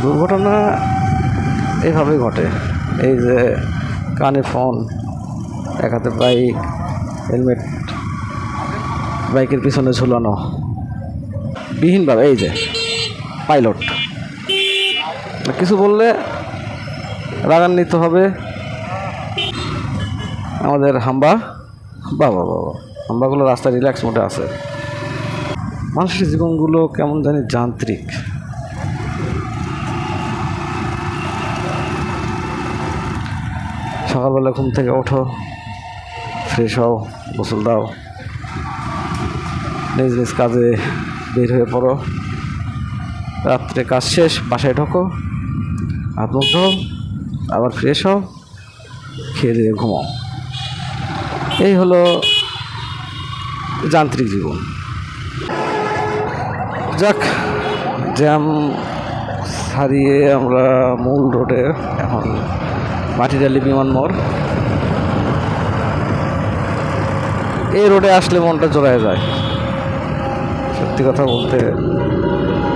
দুর্ঘটনা এইভাবেই ঘটে। এই যে কানে ফোন, এক হাতে বাইক, হেলমেট বাইকের পিছনে ঝুলানো বিহীনভাবে, এই যে পাইলট কিছু বললে রাগান্বিত হবে। আমাদের হাম্বা, বাবা হাম্বাগুলো রাস্তায় রিল্যাক্স মোডে আছে। মানুষের জীবনগুলো কেমন জানি যান্ত্রিক। সকালবেলা ঘুম থেকে ওঠো, ফ্রেশ হও, গোসল দাও, নিজ নিজ কাজে বের হয়ে পড়ো। রাত্রে কাজ শেষ, বাসায় ঢোকো, হাত মুখ ধো, আবার ফ্রেশ হও, খেয়ে দিয়ে ঘুমাও। এই হলো যান্ত্রিক জীবন। যাক, জ্যাম ছাড়িয়ে আমরা মূল রোডে, এখন মাটিডালি বিমান মোড়। এই রোডে আসলে মনটা জোড়ায় যায়। সত্যি কথা বলতে,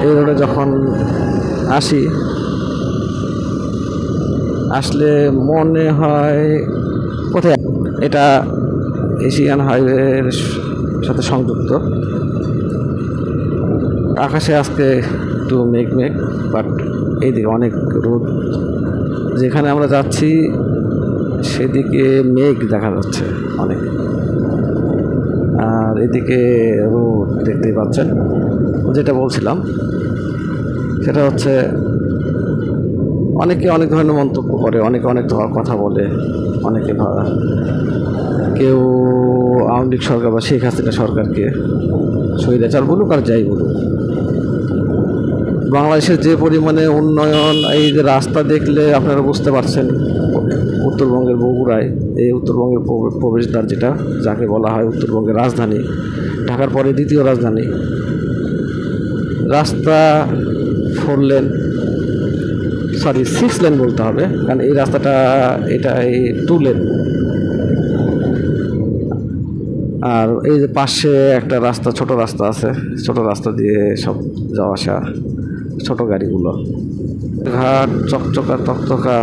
এই রোডে যখন আসলে মনে হয় কোথায়। এটা এশিয়ান হাইওয়ের সাথে সংযুক্ত। আকাশে আজকে একটু মেঘ, বাট এইদিকে অনেক রোদ। যেখানে আমরা যাচ্ছি সেদিকে মেঘ দেখা যাচ্ছে অনেক, আর এদিকে রোদ দেখতেই পাচ্ছেন। যেটা বলছিলাম সেটা হচ্ছে, অনেকে অনেক ধরনের মন্তব্য করে, অনেকে অনেক কথা বলে। অনেকে কেউ আওয়ামী লীগ সরকার বা শেখ হাসিনা সরকারকে স্বৈরাচার বলুক আর যাই বলুক, বাংলাদেশের যে পরিমাণে উন্নয়ন, এই যে রাস্তা দেখলে আপনারা বুঝতে পারছেন। উত্তরবঙ্গের বগুড়ায়, এই উত্তরবঙ্গের প্রবেশদ্বার, যাকে বলা হয় উত্তরবঙ্গের রাজধানী, ঢাকার পরে দ্বিতীয় রাজধানী। রাস্তা 4 লেন, সরি 6 লেন বলতে হবে, কারণ এই রাস্তাটা এই 2 লেন। আর এই যে পাশে একটা রাস্তা, ছোট রাস্তা আছে, ছোট রাস্তা দিয়ে সব যাওয়া আসা ছোট গাড়িগুলো। ঘাট চকচকা তকতকা,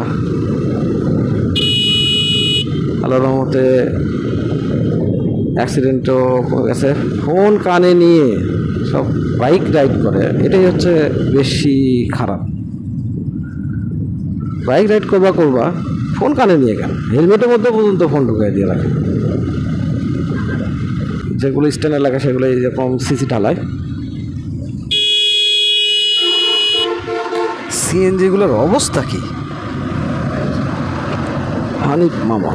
আল্লাহর রহমতে অ্যাক্সিডেন্টও কমে গেছে। ফোন কানে নিয়ে সব বাইক রাইড করে, এটাই হচ্ছে বেশি খারাপ। বাইক রাইড করবা, ফোন কানে নিয়ে কেন? হেলমেটের মধ্যে পর্যন্ত ফোন ঢুকাই দিয়ে রাখে। যেগুলো স্ট্যান্ড এলাকা সেগুলো এরকম সিসি ঢালায়। সিএনজিগুলোর অবস্থা কি? হানিফ মামা,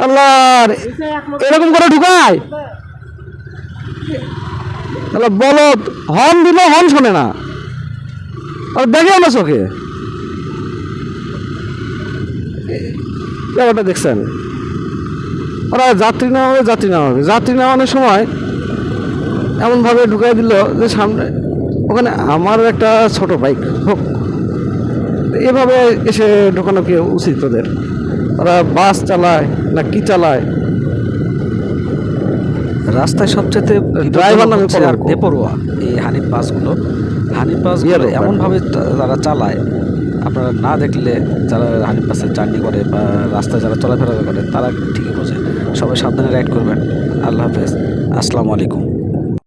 আল্লাহ, এরকম করে ঢুকায়। আল্লাহ, বলদ হর্ন দিল, হর্ন শোনে না। আর দেখে না চোখে, ব্যাপারটা দেখছেন? ওরা যাত্রী নামানোর সময় এমনভাবে ঢুকাই দিল যে সামনে, ওখানে আমার একটা ছোট বাইক হোক, এভাবে এসে ঢোকানো কি উচিত ওদের? ওরা বাস চালায় না কি চালায়? রাস্তায় সবচেয়ে ড্রাইভার নামে বেপরোয়া এই হানিফ বাসগুলো এমনভাবে তারা চালায়, আপনারা না দেখলে, যারা হানিফ বাসের জার্নি করে বা রাস্তায় যারা চলাফেরা করে তারা ঠিকই বোঝে। সবাই সাবধানে রাইড করবেন। আল্লাহ হাফেজ, আসসালামু আলাইকুম।